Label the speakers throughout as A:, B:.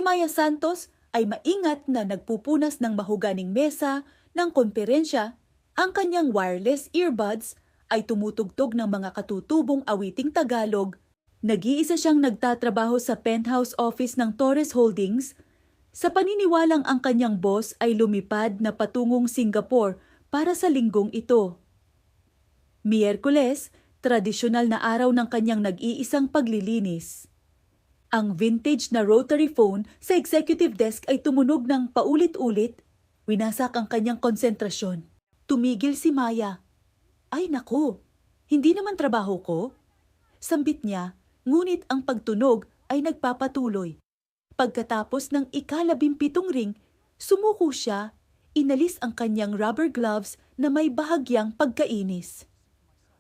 A: Maya Santos ay maingat na nagpupunas ng mahuganing mesa ng konferensya. Ang kanyang wireless earbuds ay tumutugtog ng mga katutubong awiting Tagalog. Nag-iisa siyang nagtatrabaho sa penthouse office ng Torres Holdings sa paniniwalang ang kanyang boss ay lumipad na patungong Singapore para sa linggong ito. Miyerkules, tradisyonal na araw ng kanyang nag-iisang paglilinis. Ang vintage na rotary phone sa executive desk ay tumunog ng paulit-ulit. Winasak ang kanyang konsentrasyon. Tumigil si Maya. Ay naku, hindi naman trabaho ko. Sambit niya, ngunit ang pagtunog ay nagpapatuloy. Pagkatapos ng ika-17 ring, sumuko siya, inalis ang kanyang rubber gloves na may bahagyang pagkainis.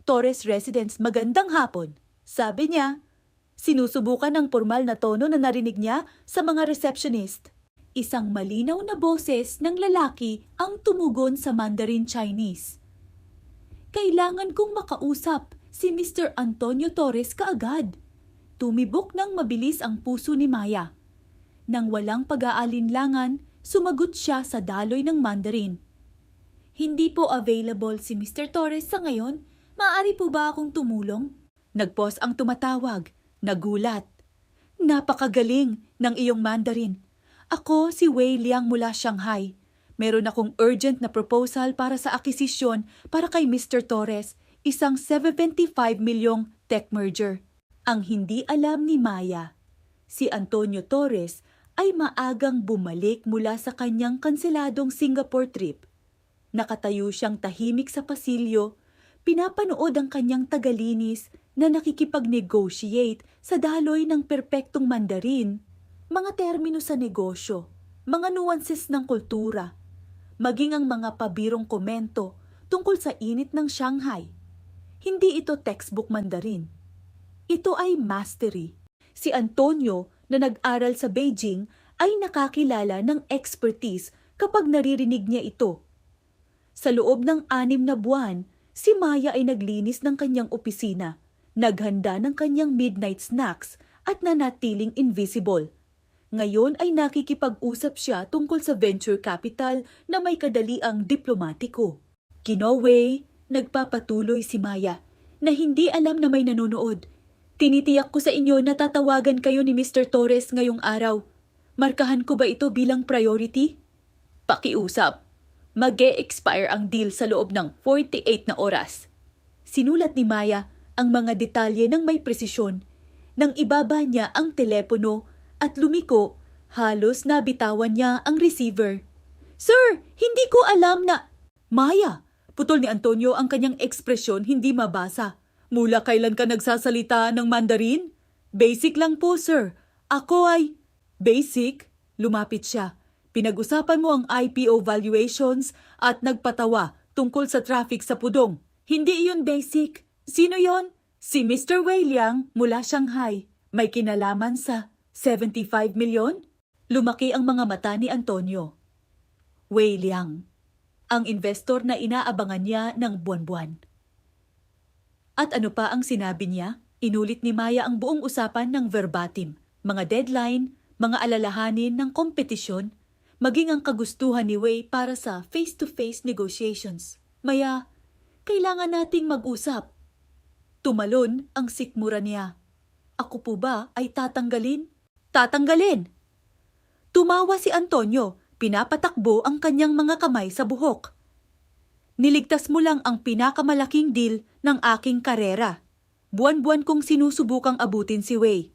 A: Torres Residence, magandang hapon, sabi niya. Sinusubukan ng formal na tono na narinig niya sa mga receptionist. Isang malinaw na boses ng lalaki ang tumugon sa Mandarin Chinese. Kailangan kong makausap si Mr. Antonio Torres kaagad. Tumibok ng mabilis ang puso ni Maya. Nang walang pag-aalinlangan, sumagot siya sa daloy ng Mandarin. Hindi po available si Mr. Torres sa ngayon. Maaari po ba akong tumulong? Nagpos ang tumatawag. Nagulat. Napakagaling ng iyong Mandarin. Ako si Wei Liang mula Shanghai. Meron akong urgent na proposal para sa akisisyon para kay Mr. Torres, isang 75 milyong tech merger. Ang hindi alam ni Maya, si Antonio Torres ay maagang bumalik mula sa kanyang kanseladong Singapore trip. Nakatayo siyang tahimik sa pasilyo, pinapanood ang kanyang tagalinis na nakikipag-negotiate sa daloy ng perpektong Mandarin, mga termino sa negosyo, mga nuances ng kultura, maging ang mga pabirong komento tungkol sa init ng Shanghai. Hindi ito textbook Mandarin. Ito ay mastery. Si Antonio na nag-aral sa Beijing ay nakakilala ng expertise kapag naririnig niya ito. Sa loob ng 6 na buwan, si Maya ay naglinis ng kanyang opisina, naghanda ng kanyang midnight snacks at nanatiling invisible. Ngayon ay nakikipag-usap siya tungkol sa venture capital na may kadaliang diplomatiko. Kinoway, nagpapatuloy si Maya na hindi alam na may nanonood. Tinitiyak ko sa inyo na tatawagan kayo ni Mr. Torres ngayong araw. Markahan ko ba ito bilang priority? Pakiusap. Mag-e-expire ang deal sa loob ng 48 na oras. Sinulat ni Maya ang mga detalye ng may presisyon. Nang ibaba niya ang telepono at lumiko, halos nabitawan niya ang receiver. Sir, hindi ko alam na... Maya, putol ni Antonio ang kanyang ekspresyon hindi mabasa. Mula kailan ka nagsasalita ng Mandarin? Basic lang po, sir. Ako ay... Basic? Lumapit siya. Pinag-usapan mo ang IPO valuations at nagpatawa tungkol sa traffic sa Pudong. Hindi iyon basic. Sino yon? Si Mr. Wei Liang mula Shanghai. May kinalaman sa 75 milyon? Lumaki ang mga mata ni Antonio. Wei Liang, ang investor na inaabangan niya ng buwan-buwan. At ano pa ang sinabi niya? Inulit ni Maya ang buong usapan ng verbatim. Mga deadline, mga alalahanin ng kompetisyon, maging ang kagustuhan ni Wei para sa face-to-face negotiations. Maya, kailangan nating mag-usap. Tumalon ang sikmura niya. Ako po ba ay tatanggalin? Tatanggalin! Tumawa si Antonio, pinapatakbo ang kanyang mga kamay sa buhok. Niligtas mo lang ang pinakamalaking deal ng aking karera. Buwan-buwan kong sinusubukang abutin si Wei.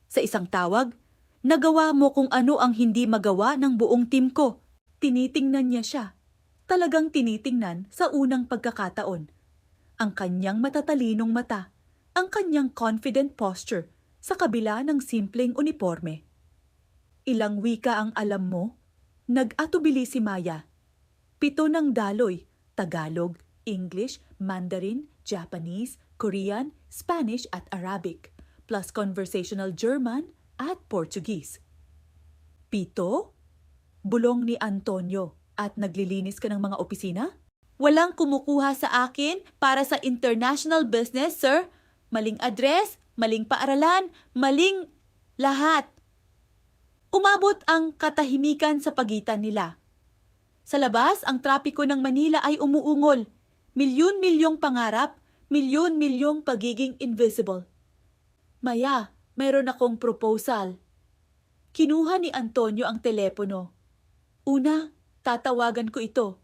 A: Sa isang tawag, nagawa mo kung ano ang hindi magawa ng buong team ko. Tinitingnan niya siya. Talagang tinitingnan sa unang pagkakataon. Ang kanyang matatalinong mata, ang kanyang confident posture sa kabila ng simpleng uniforme. Ilang wika ang alam mo? Nag-atubili si Maya. 7 ng daloy, Tagalog, English, Mandarin, Japanese, Korean, Spanish at Arabic, plus conversational German at Portuguese. 7? Bulong ni Antonio. At naglilinis ka ng mga opisina? Walang kumukuha sa akin para sa international business, sir. Maling address, maling paaralan, maling lahat. Umabot ang katahimikan sa pagitan nila. Sa labas, ang trapiko ng Manila ay umuungol. Milyon-milyong pangarap, milyon-milyong pagiging invisible. Maya, mayroon akong proposal. Kinuha ni Antonio ang telepono. Una, tatawagan ko ito.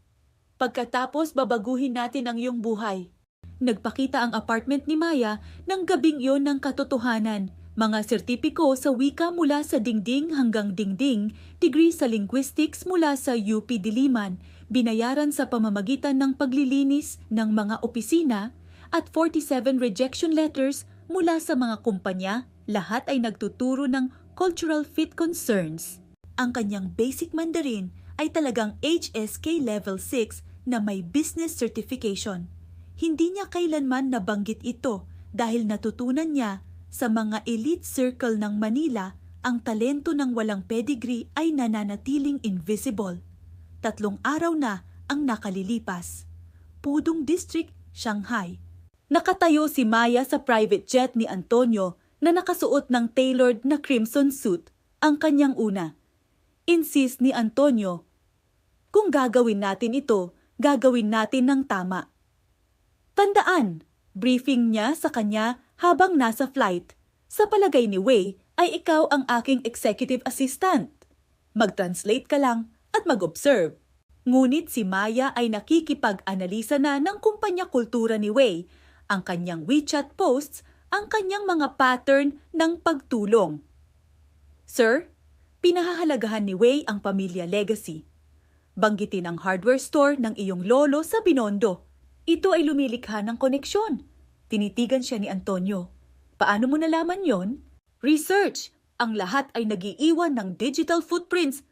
A: Pagkatapos, babaguhin natin ang iyong buhay. Nagpakita ang apartment ni Maya ng gabing iyon ng katotohanan. Mga sertipiko sa wika mula sa dingding hanggang dingding, degree sa linguistics mula sa UP Diliman, binayaran sa pamamagitan ng paglilinis ng mga opisina, at 47 rejection letters mula sa mga kumpanya, lahat ay nagtuturo ng cultural fit concerns. Ang kanyang basic Mandarin ay talagang HSK Level 6 na may business certification. Hindi niya kailanman nabanggit ito dahil natutunan niya sa mga elite circle ng Manila, ang talento ng walang pedigree ay nananatiling invisible. 3 araw na ang nakalilipas. Pudong District, Shanghai. Nakatayo si Maya sa private jet ni Antonio na nakasuot ng tailored na crimson suit, ang kanyang una. Insist ni Antonio, kung gagawin natin ito, gagawin natin ng tama. Tandaan, briefing niya sa kanya habang nasa flight. Sa palagay ni Wei ay ikaw ang aking executive assistant. Mag-translate ka lang at mag-observe. Ngunit si Maya ay nakikipag-analisa na ng kumpanya kultura ni Wei, ang kanyang WeChat posts, ang kanyang mga pattern ng pagtulong. Sir, pinahahalagahan ni Wei ang pamilya legacy. Banggitin ang hardware store ng iyong lolo sa Binondo. Ito ay lumilikha ng koneksyon. Tinitigan siya ni Antonio. Paano mo nalaman yon? Research! Ang lahat ay nagiiwan ng digital footprints.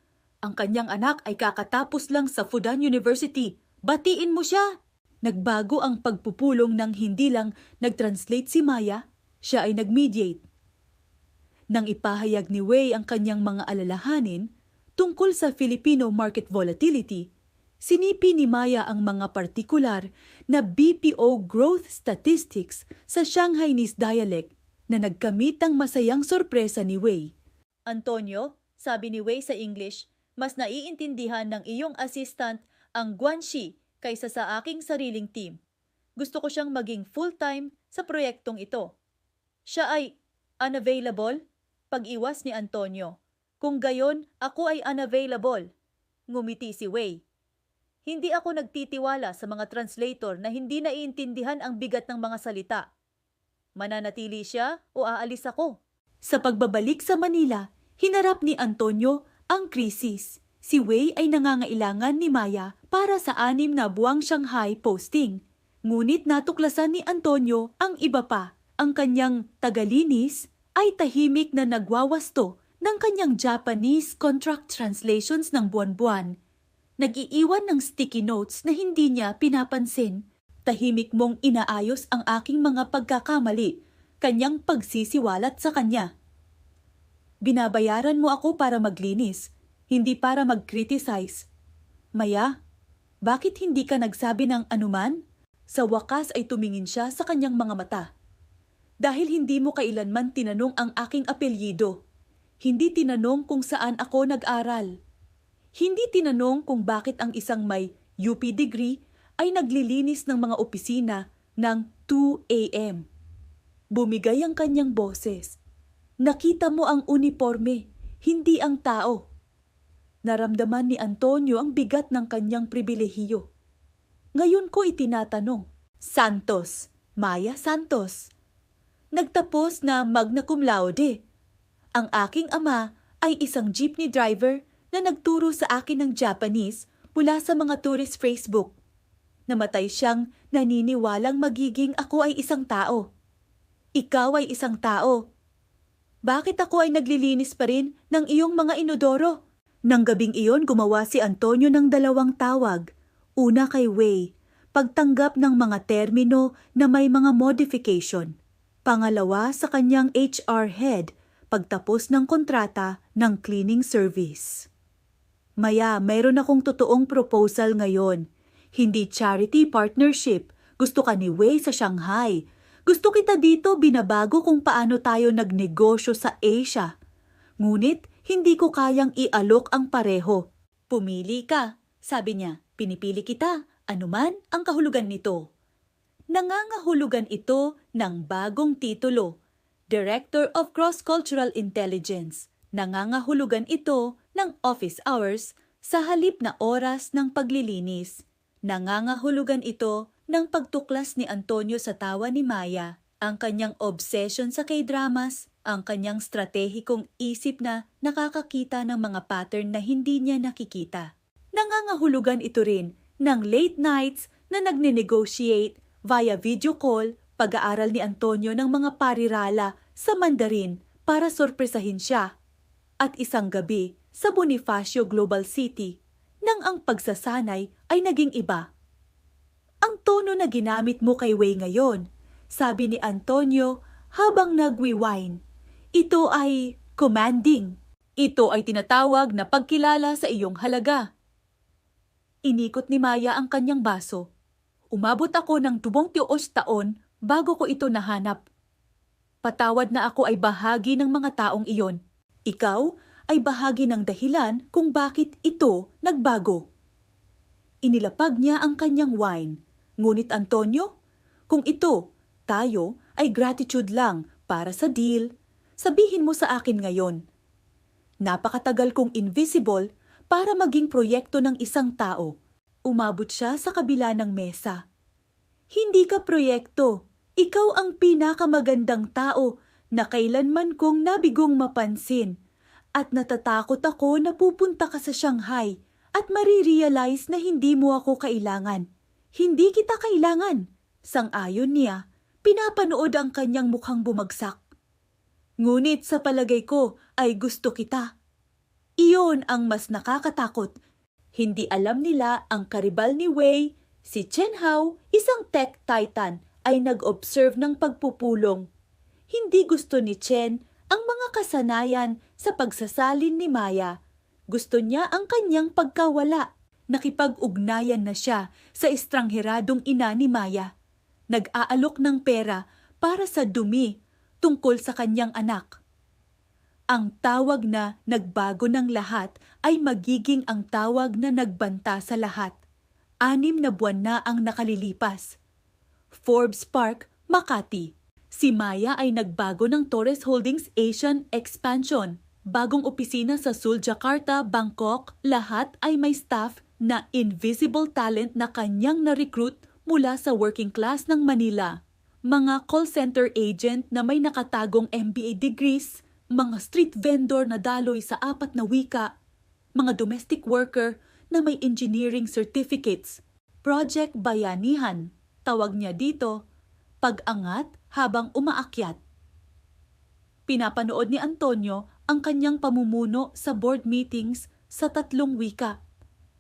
A: Ang kanyang anak ay kakatapos lang sa Fudan University. Batiin mo siya! Nagbago ang pagpupulong ng hindi lang nag-translate si Maya, siya ay nag-mediate. Nang ipahayag ni Wei ang kanyang mga alalahanin tungkol sa Filipino market volatility, sinipi ni Maya ang mga partikular na BPO growth statistics sa Shanghainese dialect na nagkamit ng masayang sorpresa ni Wei. Antonio, sabi ni Wei sa English, mas naiintindihan ng iyong assistant ang Guanxi kaysa sa aking sariling team. Gusto ko siyang maging full-time sa proyektong ito. Siya ay unavailable? Pag-iwas ni Antonio. Kung gayon, ako ay unavailable. Ngumiti si Wei. Hindi ako nagtitiwala sa mga translator na hindi naiintindihan ang bigat ng mga salita. Mananatili siya o aalis ako? Sa pagbabalik sa Manila, hinarap ni Antonio ang krisis. Si Wei ay nangangailangan ni Maya para sa 6 na buwang Shanghai posting. Ngunit natuklasan ni Antonio ang iba pa. Ang kanyang tagalinis ay tahimik na nagwawasto ng kanyang Japanese contract translations ng buwan-buwan. Nag-iiwan ng sticky notes na hindi niya pinapansin. Tahimik mong inaayos ang aking mga pagkakamali, kanyang pagsisiwalat sa kanya. Binabayaran mo ako para maglinis, hindi para mag-criticize. Maya, bakit hindi ka nagsabi ng anuman? Sa wakas ay tumingin siya sa kanyang mga mata. Dahil hindi mo kailanman tinanong ang aking apelyido. Hindi tinanong kung saan ako nag-aral. Hindi tinanong kung bakit ang isang may UP degree ay naglilinis ng mga opisina ng 2 a.m. Bumigay ang kanyang boses. Nakita mo ang uniforme, hindi ang tao. Naramdaman ni Antonio ang bigat ng kanyang pribilehiyo. Ngayon ko itinatanong, Santos, Maya Santos. Nagtapos na magna cum laude. Ang aking ama ay isang jeepney driver na nagturo sa akin ng Japanese mula sa mga tourist Facebook. Namatay siyang naniniwalang magiging ako ay isang tao. Ikaw ay isang tao. Bakit ako ay naglilinis pa rin ng iyong mga inodoro? Nang gabing iyon gumawa si Antonio ng 2 tawag. Una kay Wei, pagtanggap ng mga termino na may mga modification. Pangalawa sa kanyang HR head, pagtapos ng kontrata ng cleaning service. Maya, mayroon akong totoong proposal ngayon. Hindi charity partnership. Gusto ka ni Wei sa Shanghai. Gusto kita dito, binabago kung paano tayo nagnegosyo sa Asia. Ngunit, Hindi ko kayang ialok ang pareho. Pumili ka, sabi niya. Pinipili kita, anuman ang kahulugan nito. Nangangahulugan ito ng bagong titulo, Director of Cross-Cultural Intelligence. Nangangahulugan ito ng office hours sa halip na oras ng paglilinis. Nangangahulugan ito ng pagtuklas ni Antonio sa tawa ni Maya, ang kanyang obsession sa K-dramas, ang kanyang stratehikong isip na nakakakita ng mga pattern na hindi niya nakikita. Nangangahulugan ito rin ng late nights na nagne-negotiate via video call, pag-aaral ni Antonio ng mga parirala sa Mandarin para sorpresahin siya. At isang gabi sa Bonifacio Global City nang ang pagsasanay ay naging iba. Ang tono na ginamit mo kay Wei ngayon, sabi ni Antonio habang nagwi-wine. Ito ay commanding. Ito ay tinatawag na pagkilala sa iyong halaga. Inikot ni Maya ang kanyang baso. Umabot ako ng 22 taon bago ko ito nahanap. Patawad na ako ay bahagi ng mga taong iyon. Ikaw ay bahagi ng dahilan kung bakit ito nagbago. Inilapag niya ang kanyang wine. Ngunit Antonio, kung ito, tayo, ay gratitude lang para sa deal, sabihin mo sa akin ngayon. Napakatagal kong invisible para maging proyekto ng isang tao. Umabot siya sa kabila ng mesa. Hindi ka proyekto. Ikaw ang pinakamagandang tao na kailanman kong nabigong mapansin. At natatakot ako na pupunta ka sa Shanghai at marirealize na hindi mo ako kailangan. Hindi kita kailangan. Sang-ayon niya, pinapanood ang kanyang mukhang bumagsak. Ngunit sa palagay ko ay gusto kita. Iyon ang mas nakakatakot. Hindi alam nila ang karibal ni Wei, si Chen Hao, isang tech titan, ay nag-observe ng pagpupulong. Hindi gusto ni Chen ang mga kasanayan sa pagsasalin ni Maya. Gusto niya ang kanyang pagkawala. Nakipag-ugnayan na siya sa estrangheradong ina ni Maya. Nag-aalok ng pera para sa dumi tungkol sa kanyang anak. Ang tawag na nagbago ng lahat ay magiging ang tawag na nagbanta sa lahat. 6 na buwan na ang nakalilipas. Forbes Park, Makati. Si Maya ay nagbago ng Torres Holdings Asian Expansion. Bagong opisina sa Seoul, Jakarta, Bangkok, lahat ay may staff na invisible talent na kanyang na-recruit mula sa working class ng Manila. Mga call center agent na may nakatagong MBA degrees, mga street vendor na daloy sa 4 na wika, mga domestic worker na may engineering certificates, project bayanihan, tawag niya dito, pag-angat habang umaakyat. Pinapanood ni Antonio ang kanyang pamumuno sa board meetings sa 3 wika,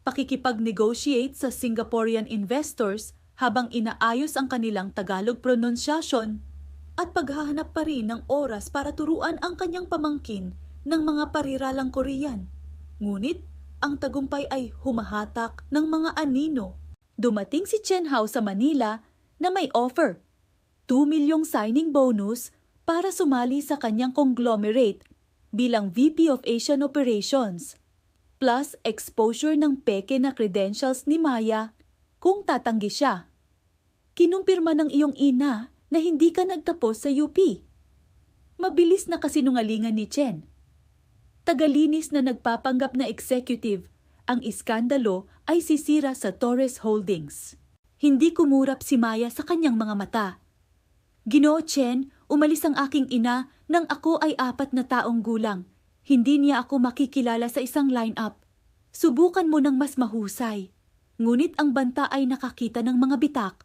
A: pakikipag-negotiate sa Singaporean investors habang inaayos ang kanilang Tagalog pronunciation, at paghahanap pa rin ng oras para turuan ang kanyang pamangkin ng mga pariralang Korean. Ngunit, ang tagumpay ay humahatak ng mga anino. Dumating si Chen Hao sa Manila na may offer, 2 milyong signing bonus para sumali sa kanyang conglomerate bilang VP of Asian Operations, plus exposure ng peke na credentials ni Maya kung tatanggi siya. Kinumpirma ng iyong ina na hindi ka nagtapos sa UP. Mabilis na kasinungalingan ni Chen. Tagalinis na nagpapanggap na executive, ang iskandalo ay sisira sa Torres Holdings. Hindi kumurap si Maya sa kanyang mga mata. Ginoo Chen, umalis ang aking ina nang ako ay 4 na taong gulang. Hindi niya ako makikilala sa isang lineup. Subukan mo ng mas mahusay. Ngunit ang banta ay nakakita ng mga bitak.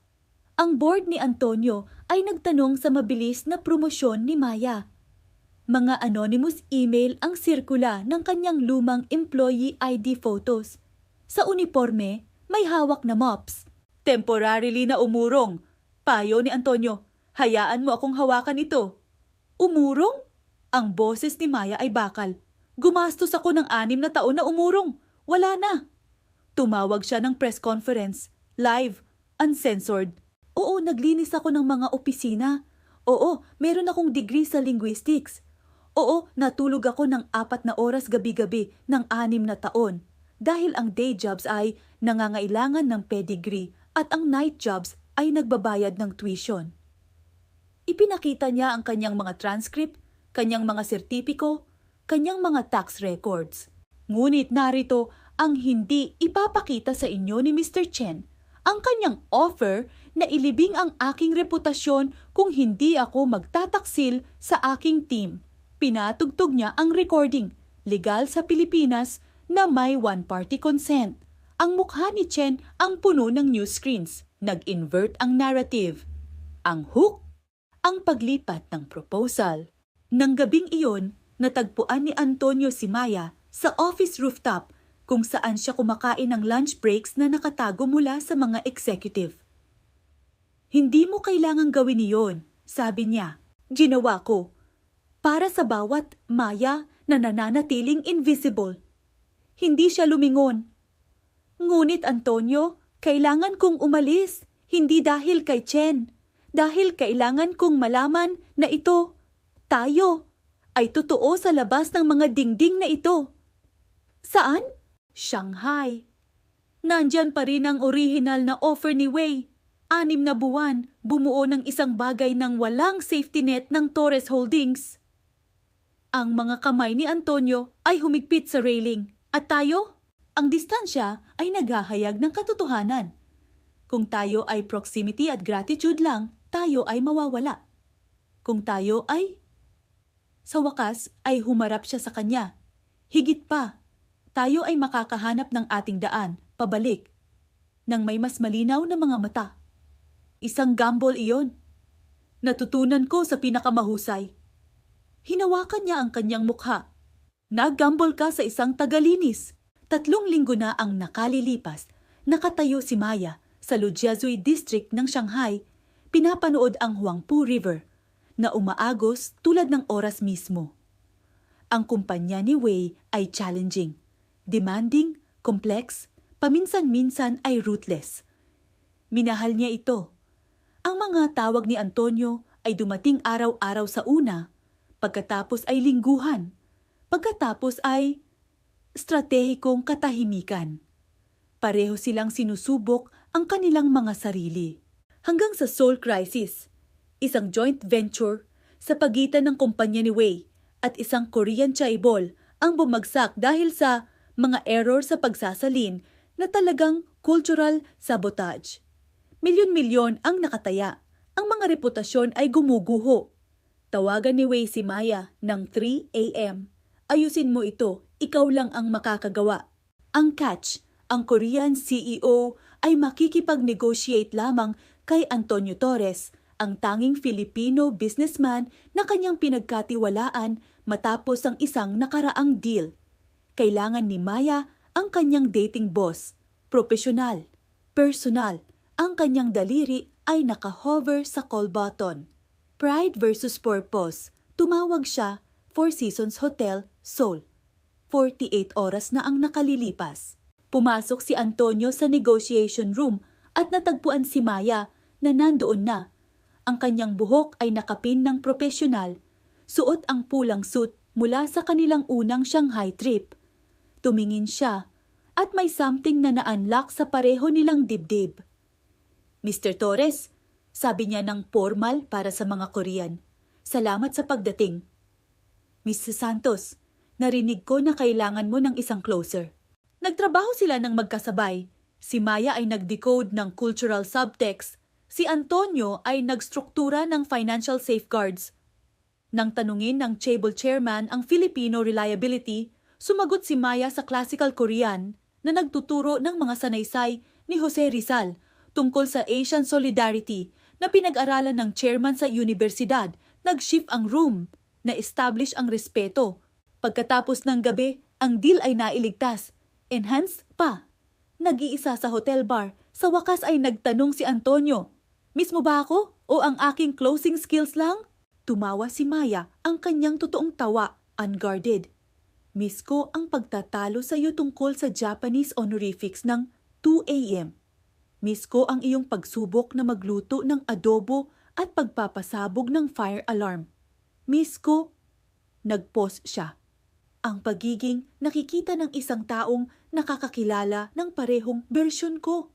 A: Ang board ni Antonio ay nagtanong sa mabilis na promosyon ni Maya. Mga anonymous email ang sirkula ng kanyang lumang employee ID photos. Sa uniforme, may hawak na mops. Temporarily na umurong. Payo ni Antonio, hayaan mo akong hawakan ito. Umurong? Ang boses ni Maya ay bakal. Gumastos ako ng 6 na taon na umurong. Wala na. Tumawag siya ng press conference. Live. Uncensored. Oo, naglinis ako ng mga opisina. Oo, meron akong degree sa linguistics. Oo, natulog ako ng 4 na oras gabi-gabi ng 6 na taon dahil ang day jobs ay nangangailangan ng pedigree at ang night jobs ay nagbabayad ng tuition. Ipinakita niya ang kanyang mga transcript, kanyang mga sertipiko, kanyang mga tax records. Ngunit narito ang hindi ipapakita sa inyo ni Mr. Chen, ang kanyang offer na ilibing ang aking reputasyon kung hindi ako magtataksil sa aking team. Pinatugtog niya ang recording, legal sa Pilipinas na may one-party consent. Ang mukha ni Chen ang puno ng news screens. Nag-invert ang narrative. Ang hook, ang paglipat ng proposal. Nang gabing iyon, natagpuan ni Antonio si Maya sa office rooftop kung saan siya kumakain ng lunch breaks na nakatago mula sa mga executive. Hindi mo kailangang gawin iyon, sabi niya. Ginawa ko. Para sa bawat Maya na nananatiling invisible. Hindi siya lumingon. Ngunit Antonio, kailangan kong umalis, hindi dahil kay Chen. Dahil kailangan kong malaman na ito, tayo, ay totoo sa labas ng mga dingding na ito. Saan? Shanghai. Nandyan pa rin ang original na offer ni Wei. 6 na buwan, bumuo ng isang bagay ng walang safety net ng Torres Holdings. Ang mga kamay ni Antonio ay humigpit sa railing. At tayo? Ang distansya ay naghahayag ng katotohanan. Kung tayo ay proximity at gratitude lang, tayo ay mawawala. Kung tayo ay... Sa wakas ay humarap siya sa kanya. Higit pa, tayo ay makakahanap ng ating daan, pabalik, nang may mas malinaw na mga mata. Isang gamble iyon. Natutunan ko sa pinakamahusay. Hinawakan niya ang kanyang mukha. Nag-gamble ka sa isang tagalinis. 3 linggo na ang nakalilipas. Nakatayo si Maya sa Lujiazui District ng Shanghai. Pinapanood ang Huangpu River na umaagos tulad ng oras mismo. Ang kumpanya ni Wei ay challenging, demanding, complex, paminsan-minsan ay ruthless. Minahal niya ito. Ang mga tawag ni Antonio ay dumating araw-araw sa una, pagkatapos ay lingguhan, pagkatapos ay stratehikong katahimikan. Pareho silang sinusubok ang kanilang mga sarili. Hanggang sa Seoul Crisis, isang joint venture sa pagitan ng kumpanya ni Wei at isang Korean chaebol ang bumagsak dahil sa mga error sa pagsasalin na talagang cultural sabotage. Milyon-milyon ang nakataya. Ang mga reputasyon ay gumuguho. Tawagan ni Wei si Maya ng 3 a.m. Ayusin mo ito, ikaw lang ang makakagawa. Ang catch, ang Korean CEO ay makikipag-negotiate lamang kay Antonio Torres, ang tanging Filipino businessman na kanyang pinagkatiwalaan matapos ang isang nakaraang deal. Kailangan ni Maya ang kanyang dating boss, profesional, personal. Ang kanyang daliri ay naka-hover sa call button. Pride versus purpose. Tumawag siya, Four Seasons Hotel, Seoul. 48 oras na ang nakalilipas. Pumasok si Antonio sa negotiation room at natagpuan si Maya na nandoon na. Ang kanyang buhok ay nakapin ng profesional. Suot ang pulang suit mula sa kanilang unang Shanghai trip. Tumingin siya at may something na na-unlock sa pareho nilang dibdib. Mr. Torres, sabi niya ng formal para sa mga Korean. Salamat sa pagdating. Mrs. Santos, narinig ko na kailangan mo ng isang closer. Nagtrabaho sila ng magkasabay. Si Maya ay nag-decode ng cultural subtext. Si Antonio ay nagstruktura ng financial safeguards. Nang tanungin ng chaebol chairman ang Filipino reliability, sumagot si Maya sa classical Korean na nagtuturo ng mga sanaysay ni Jose Rizal tungkol sa Asian solidarity na pinag-aralan ng chairman sa universidad. Nag-shift ang room, na-establish ang respeto. Pagkatapos ng gabi, ang deal ay nailigtas. Enhanced pa. Nag-iisa sa hotel bar, sa wakas ay nagtanong si Antonio, "Miss mo ba ako o ang aking closing skills lang?" Tumawa si Maya, ang kanyang totoong tawa, unguarded. "Miss ko ang pagtatalo sa iyo tungkol sa Japanese honorifics ng 2 a.m. Miss ko ang iyong pagsubok na magluto ng adobo at pagpapasabog ng fire alarm. Miss ko..." Nag-pause siya. Ang pagiging nakikita ng isang taong nakakakilala ng parehong bersyon ko.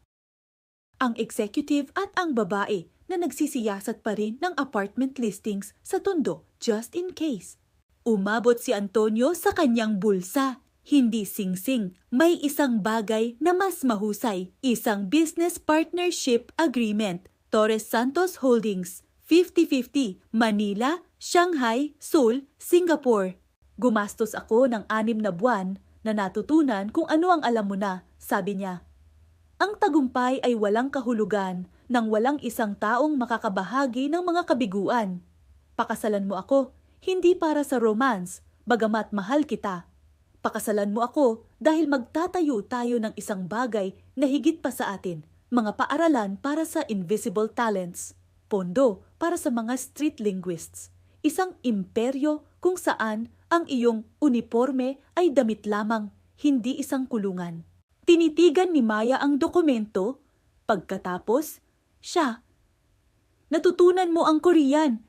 A: Ang executive at ang babae na nagsisiyasat pa rin ng apartment listings sa Tondo just in case. Umabot si Antonio sa kanyang bulsa. Hindi singsing, may isang bagay na mas mahusay, isang business partnership agreement. Torres Santos Holdings, 50-50, Manila, Shanghai, Seoul, Singapore. Gumastos ako ng 6 na buwan na natutunan kung ano ang alam mo na, sabi niya. Ang tagumpay ay walang kahulugan nang walang isang taong makakabahagi ng mga kabiguan. Pakasalan mo ako, hindi para sa romance, bagamat mahal kita. Pakasalan mo ako dahil magtatayo tayo ng isang bagay na higit pa sa atin, mga paaralan para sa invisible talents, pondo para sa mga street linguists, isang imperyo kung saan ang iyong uniforme ay damit lamang, hindi isang kulungan. Tinitigan ni Maya ang dokumento. Pagkatapos, siya. Natutunan mo ang Korean.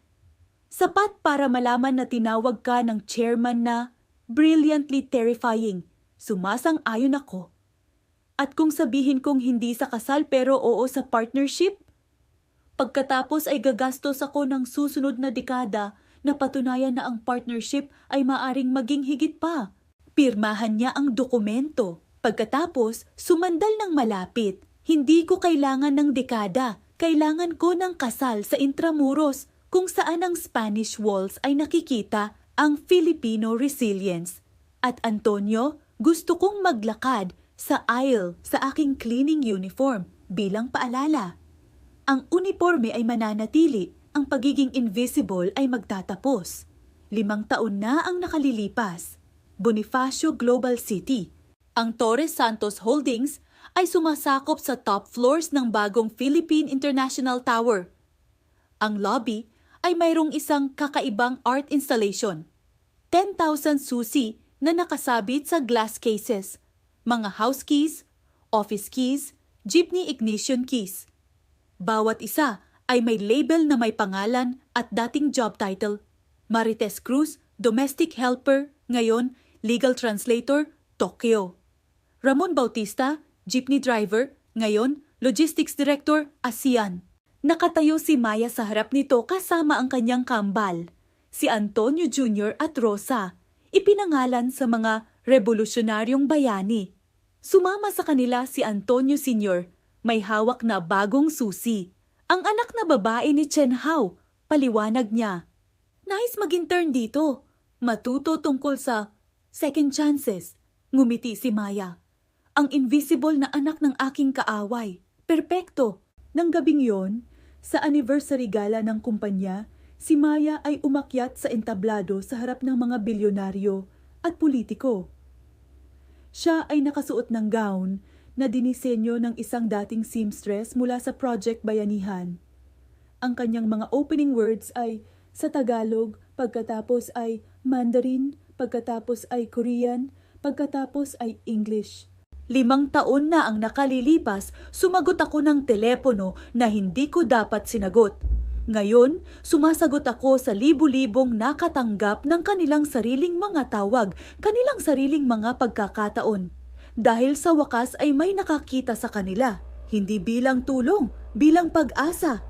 A: Sapat para malaman na tinawag ka ng chairman na brilliantly terrifying. Sumasang-ayon ako. At kung sabihin kong hindi sa kasal pero oo sa partnership? Pagkatapos ay gagastos ako ng susunod na dekada na patunayan na ang partnership ay maaring maging higit pa. Pirmahan niya ang dokumento. Pagkatapos, sumandal ng malapit. Hindi ko kailangan ng dekada. Kailangan ko ng kasal sa Intramuros kung saan ang Spanish walls ay nakikita ang Filipino resilience. At Antonio, gusto kong maglakad sa aisle sa aking cleaning uniform bilang paalala. Ang uniforme ay mananatili. Ang pagiging invisible ay magtatapos. 5 taon na ang nakalilipas. Bonifacio Global City. Ang Torres Santos Holdings ay sumasakop sa top floors ng bagong Philippine International Tower. Ang lobby ay mayroong isang kakaibang art installation. 10,000 susi na nakasabit sa glass cases, mga house keys, office keys, jeepney ignition keys. Bawat isa ay may label na may pangalan at dating job title. Marites Cruz, Domestic Helper, ngayon Legal Translator, Tokyo. Ramon Bautista, Jeepney Driver, ngayon Logistics Director, ASEAN. Nakatayo si Maya sa harap nito kasama ang kanyang kambal, si Antonio Jr. at Rosa, ipinangalan sa mga revolusyonaryong bayani. Sumama sa kanila si Antonio Sr., may hawak na bagong susi. Ang anak na babae ni Chen Hao, paliwanag niya. Nais mag-intern dito. Matuto tungkol sa second chances. Ngumiti si Maya. Ang invisible na anak ng aking kaaway. Perpekto. Nang gabing yon, sa anniversary gala ng kumpanya, si Maya ay umakyat sa entablado sa harap ng mga bilyonaryo at politiko. Siya ay nakasuot ng gown na dinisenyo ng isang dating seamstress mula sa Project Bayanihan. Ang kanyang mga opening words ay sa Tagalog, pagkatapos ay Mandarin, pagkatapos ay Korean, pagkatapos ay English. 5 taon na ang nakalilipas, sumagot ako ng telepono na hindi ko dapat sinagot. Ngayon, sumasagot ako sa libu-libong nakatanggap ng kanilang sariling mga tawag, kanilang sariling mga pagkakataon. Dahil sa wakas ay may nakakita sa kanila, hindi bilang tulong, bilang pag-asa.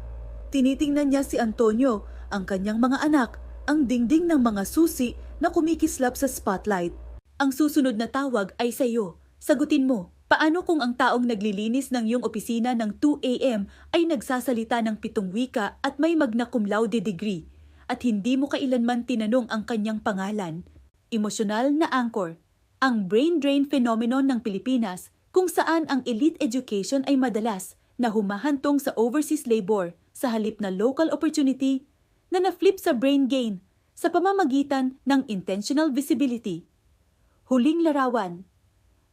A: Tinitingnan niya si Antonio, ang kanyang mga anak, ang dingding ng mga susi na kumikislap sa spotlight. Ang susunod na tawag ay sa iyo. Sagutin mo, paano kung ang taong naglilinis ng iyong opisina ng 2 a.m. ay nagsasalita ng 7 wika at may magna cum laude degree at hindi mo kailanman tinanong ang kanyang pangalan? Emosyonal na anchor. Ang brain drain phenomenon ng Pilipinas kung saan ang elite education ay madalas na humahantong sa overseas labor sa halip na local opportunity na na-flip sa brain gain sa pamamagitan ng intentional visibility. Huling larawan.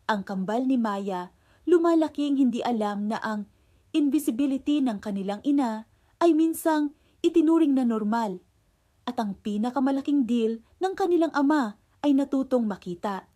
A: Ang kambal ni Maya, lumalaking hindi alam na ang invisibility ng kanilang ina ay minsang itinuring na normal at ang pinakamalaking deal ng kanilang ama ay natutong makita.